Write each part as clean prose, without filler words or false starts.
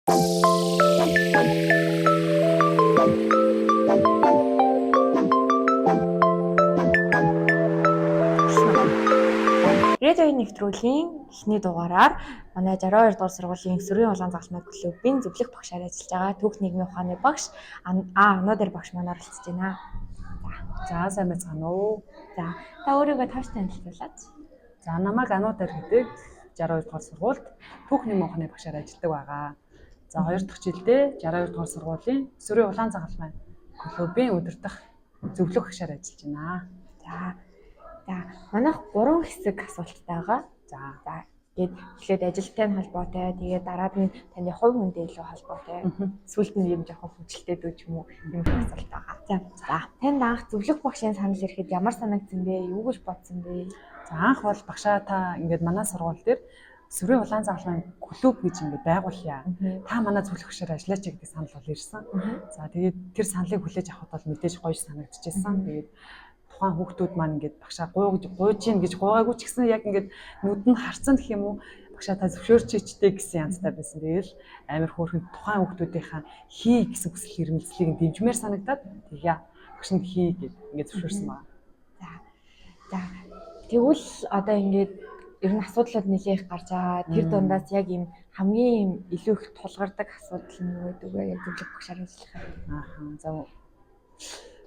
Радиогийн нэвтрүүлгийн эхний дугаараар манай 62 дугаар сургуулийн Өсвөрийн улаан загалмай клубын зөвлөх багшаар ажиллаж байгаа Түүх нийгмийн ухааны багш Өнөөдөр багш маань оролцож байна. За сайн байцгаана уу. За та өөрийгөө тавьж танилцуулаач. За намайг Ануудар гэдэг 62 дугаар сургуульд Түүх нийгмийн ухааны багшаар ажилладаг байгаа. За 2 дахь жилдээ 62 дугаар сургуулийн Өсвөрийн улаан загалмай клубын өдөртөх зөвлөх багшаар ажиллаж байна. За манайх 3 хэсэг асуулттай байгаа. За эхлээд ажилтай холбоотой, тэгээд дараад нь таны хувь хүндээ илүү холбоотой. Сүүлд нь юм жоохон хүчтэй дүү ч юм уу юм асуулт байгаа. За танд анх зөвлөх багшийн санал ирэхэд ямар санагдсан бэ? Юу гэж бодсон бэ? За анх бол багшаа та ингээд манай сургууль дээр Өсвөрийн улаан загалмай клуб гэж ингээд байгуулъя. Та манай зөвлөх багшаар ажиллаач гэдэг санал бол ирсэн. За тэгээд тэр саналыг хүлээж авахд бол мэдээж гоё санагдчихсан. Тэгээд тухайн хүүхдүүд маань ингээд багшаа гууж ийн гэж гуугаагүй ч гэсэн яг ингээд нүд нь харцсан гэх юм уу багшаа та зөвшөөрчтэй гэсэн янзтай байсан. Тэгэл амар хөөрхөн тухайн хүүхдүүдийнхаа хий гэсэн хүсэл эрмэлзлийг дэмжмээр санагдаад тэгье багш нь хий гэж ингээд зөвшөөрсөн байна. За тэгвэл одоо ингээд ер нь асуудлууд нэлээх гарч байгаа. Тэр дундаас яг ийм хамгийн илүү их тулгардаг асуудал нь юу гэдэг вэ? Яг зөвлөх багшаар ажиллахад. За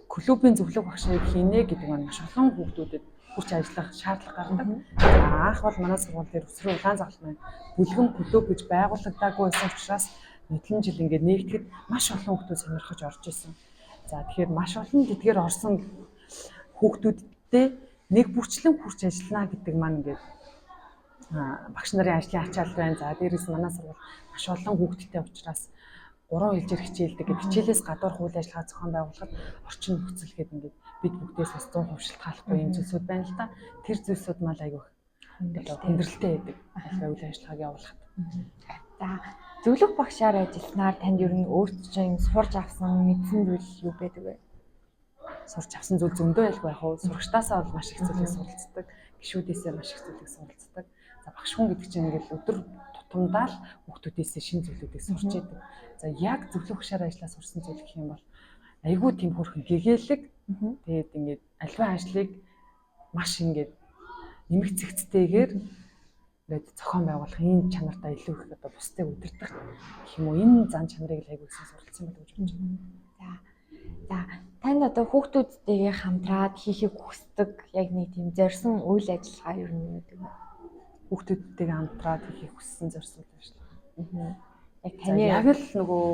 клубын зөвлөх багшийг хийнэ гэдэг нь маш олон хүүхдүүдэд хүч ажиллах шаардлага гаргадаг. Анх бол манай сургууль дээр Өсвөрийн улаан загалмай бүлгэн клуб гэж байгуулагдаагүй байсан учраас хэдэн жил ингээд нэгтгэхэд маш олон хүүхдүүд сонирхож орж исэн. За тэгэхээр маш олон тэдгээр орсон хүүхдүүдтэй нэг бүрчлэн хүрч ажиллана гэдэг маань ингээд багш нарын ажлын ачаал байна. За дээрээс манай сургууль маш олон хүүхдтэй учраас 3 хэлжээр хичээлдэг гэдэг хичээлээс гадуур үйл ажиллагаа зохион байгуулахад орчин нөхцөл гэдэг ингээд бид бүгдээс бас 100% шалтгааллахгүй юм зүйлсүүд байна л да. Тэр зүйлсүүд маань айгүй хүндрэлтэй байдаг. Үйл ажиллагааг явуулахад. За зөвлөх багшаар ажилласнаар танд ер нь өөрсдөө юм сурж авсан мэдсэн зүйл юу байдаг вэ? Сурч авсан зүйл зөндөө байлгүй яг уу. Сурагчдаасаа бол маш их зүйлийг суралцдаг. Гишүүдээсээ маш их зүйлийг суралцдаг. За багш хүн гэдэг чинь ингээд өдөр тутамдаа л хүүхдүүдээс шинэ зүйлүүдийг сурч идэг. За яг зөвлөх багшаар ажиллаж сурсан зүйл гэх юм бол айгүй тийм хөрхөн гэгээлэг. Тэгээд ингээд альваа ажлыг маш ингээд нэмэг цэгцтэйгээр ингээд зохион байгуулах энэ чанартай илүү их одоо бусдыг удирдах гэх юм уу энэ зан чанарыг л айгүй их суралцсан байдаг гэж бодож байна. За танд одоо хүүхдүүдтэйгээ хамтраад хийхийг хүсдэг яг нэг тийм зорьсон үйл ажиллагаа ер нь юу гэдэг вэ? Хүүхдүүдтэйгээ хамтраад хийхийг хүссэн зорьсон үйл ажиллагаа. Яг таны яг л нөгөө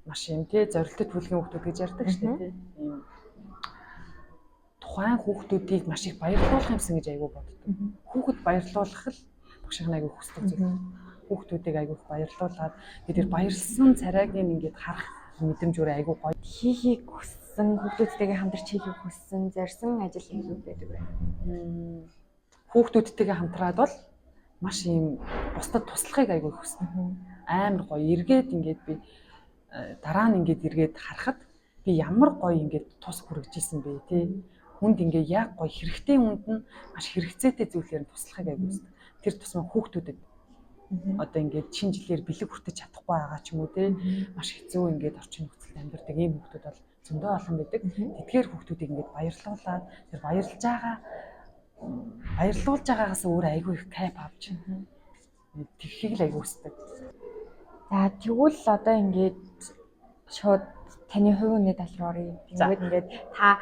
маш юм тий зорилттой бүлгийн хүүхдүүд гэж ярьдаг шүү дээ тий. Ийм тухайн хүүхдүүдийг маш их баярлуулах юмсан гэж айгүй боддог. Хүүхэд баярлуулах л багшийн айгүй хүсдэг зүйл. Хүүхдүүдийг айгүй баярлуулад тэр баярлсан царайг ингээд харах мэдрэмж өөр айгүй гоё. Хийхийг хүссэн хүүхдүүдтэйгээ хамтарч хийхийг хүссэн зорьсон ажил юу байдаг вэ? Хүүхдүүдтэйгээ хамтраад бол маш юм бусдад туслахыг айгүй хүсдэг. Амар гоё эргээд ингээд би дараа нь ингээд эргээд харахад би ямар гоё ингээд тус хүрэгжсэн бэ тий. Хүнд ингээд яг гоё хэрэгтэй хүнд нь маш хэрэгцээтэй зүйлээр нь туслахыг айгүй хүсдэг. Тэр тусмаа хүүхдүүдэд одоо ингээд шинэ жилээр бэлэг хүртэж чадахгүй байгаа ч юм уу тий. Маш хэцүү ингээд орчин нөхцөлд амьдардаг ийм хүүхдүүд бол зөндөө олон байдаг. Тэдгээр хүүхдүүдийг ингээд баярлуулаад тэр баярлуулж байгаагаас өөр айгүй их кайф авч тэрхийг л айгүй хүсдэг. За тэгвэл одоо ингээд шууд таны хувь хүний тал руу оръё. Ингээд та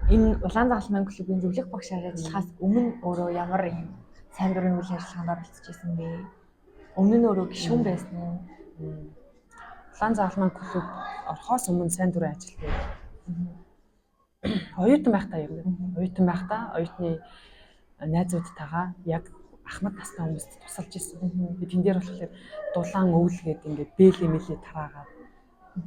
энэ улаан загалмай клубын зөвлөх багшаар ажиллахаас өмнө өөрөө ямар юм сайн дурын үйл ажиллагаанд оролцож байсан бэ? Өмнө нь өөрөө гишүүн байсан уу? Улаан загалмай клуб орохоос өмнө сайн дурын ажилтдаг. Оюутан байхдаа юм. Оюутан байхдаа оюутны найзуудтайгаа яг ахмад настай хүмүүст тусалж ирсэн. Би тэн дээр болохоор дулаан өвлгээд ингээд бэлээ мэлээ тараагаад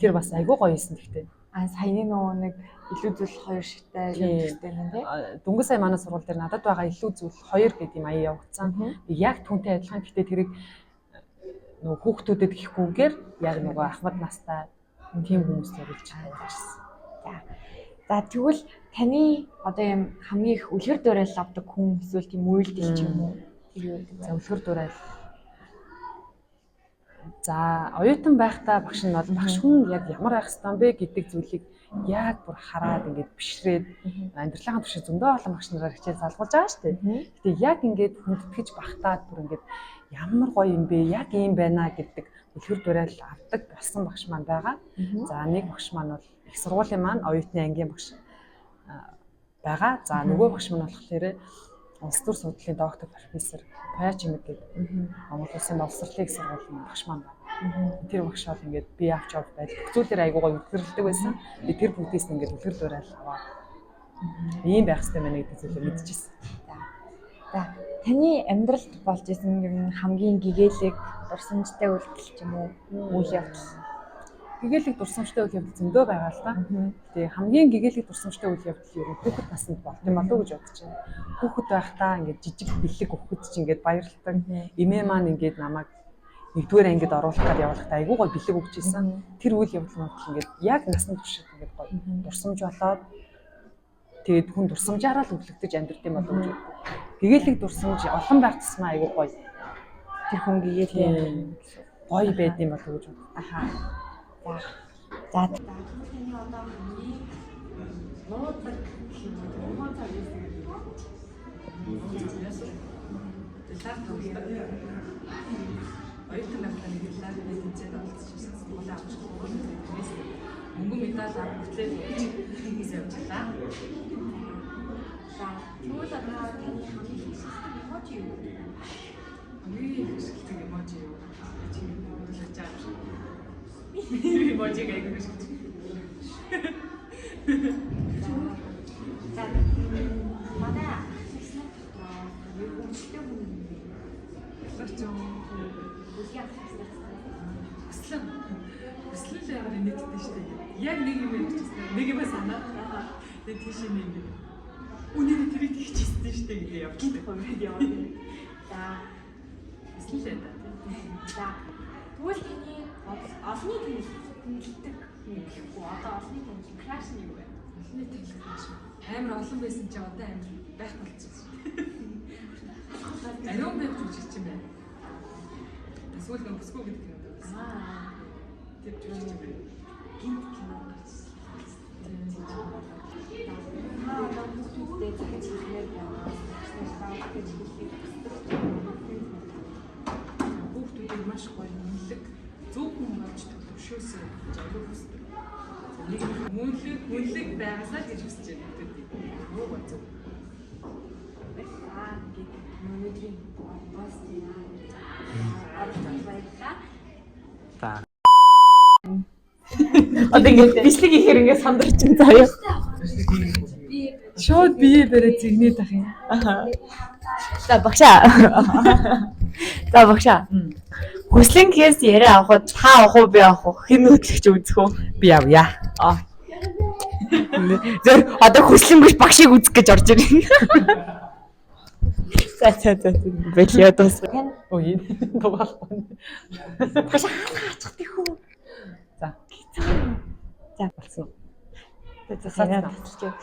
тэр бас айгүй гоё юмсэн гэхдээ. Саяны нөгөө нэг илүү зүйл 2 шигтэй юм байна тий. Дөнгөж сая манай сургууль дээр надад байгаа илүү зүйл 2 гэдэг юм аяа явагдсан. Яг түүнтэй адилхан гэхдээ тэрийг нөгөө хүүхдүүдэд гэхгүйгээр яг нөгөө ахмад настай тийм хүмүүс зориулж байсан. За тэгвэл таны одоо юм хамгийн их үлгэр дуурайл авдаг хүн эсвэл тийм үйлдэл ч юм уу? За үлгэр дуурайл За оюутан байхдаа багш нь бол багш хүн яг ямар байх ёстой бэ гэдэг зүйлийг яг бүр хараад ингээд бишрээд амьдралын туршид зөндөө олон багш нараар хичээл залгуулж байгаа шүү дээ. Гэтэ яг ингээд хүндэтгэж багтаад бүр ингээд ямар гоё юм бэ, яг ийм байна гэдэг үлгэр дуурайл авдаг болсон багш маань байгаа. За нэг багш маань бол их сургуулийн маань оюутны ангийн багш байгаа. За нөгөө багш маань болохоор улс төр судлалын доктор профессор Пачимэг гэдэг Монгол Улсын боловсролын сургуулийн багш маань байна. Тэр багш бол ингээд би авч явж байдаг. Бүх зүйлээр айгуугаа үлгэрэлдэг байсан. Би тэр бүгдээс ингээд үлгэр дуурайл аваад ийм байх хэрэгтэй байна гэдэг зүйлээ мэдчихсэн. За таны амьдралд болж исэн юм хамгийн гэгээлэг дурсамжтай үйлдэл ч юм уу үйл явдал. Гэгээлэг дурсамжтай үйл явдал зөндөө байгаа л да. Тэгээ хамгийн гэгээлэг дурсамжтай үйл явдал юу хүүхэд наснд болт юм болов уу гэж бодож байна. Хүүхэд байхдаа ингээд жижиг бэлэг өгөхөд чи ингээд баярлалдаг. Эмээ маань ингээд намайг нэгдүгээр ангид оруулах гэж явуулахдаа айгүй гой бэлэг өгч ийсэн. Тэр үйл явдал нь ингээд яг насны туршид ингээд гой дурсамж болоод тэгээд хүн дурсамжаараа л өглөгдөж амьдрт юм болов уу гэж боддог. Гэгээлэг дурсамж олон байх тусмаа айгүй гой. Тэр хүн гэгээлэг гой байд юм болов уу гэж боддог. Аха. За таны одоо миний нуудаг юм уу? Нуудаг цаа оюутан байхдаа нэг лав тэмцээнд оролцож байсан. Сургуулийн авч сургуулийн тэмцээс мөнгөн медаль авчихлаа хийж явж байлаа. За тэгвэл одоо таны хамгийн их эможи юу? Хамгийн их эможи юу? Чи бодлож байгаа. Эможиг айгүй гэж. За манай юу хүчтэй хүн юм бэ? Өслөл ямар нэгтэй шүү дээ. Яг нэг юм ярьчихсан. Нэг юм санаа. Тэгээд тийш юм юм. Үнээр тэрийг хийчихсэн шүү дээ гэж явчихсан. Хөөд яваа. За өслөл энэ. За тэгвэл таны олонний тэмцдэг юм гэхгүй одоо олонний тэмцэх краш нь юу вэ? Олонний тэмцэх краш. Амар олон байсан чи одоо амар байх болчихсон. Ариун байх жүжигч юм байна. Эсвэл нөхөсгөө гэдэг юм байна. Тэр жүжигч юм байна. Гинт кино гэж. Одоо бүгдээ захиж хэлмээр байна. Бүгдүүдийг маш гоё үнэлэг зөв хүн болж төлөвшөөсөө гэж аягүй хүсдэг. Нэг үнэлэг байгаасаа гэж хүсэж байна бүгдүүдийг. Юу боцоо. Өнөөдрийн пост За. одоо ингэ бичлэг ихээр ингэ сандарч ин заяа. Шууд бие бэрэ зэгнээд ах юм. За багшаа. За багшаа. Хүслэн гэхээс яриа авахд та авах уу би авах уу? Хэн хөтлөгч үзэх үү? Би авъя. Зэр одоо хүслэн биш багшийг үзэх гэж орж ирнэ. За бэлээ дуус. Ой дугаалгүй. Багшаа хаачих тийхүү. За. За болсон. За яриа татчих.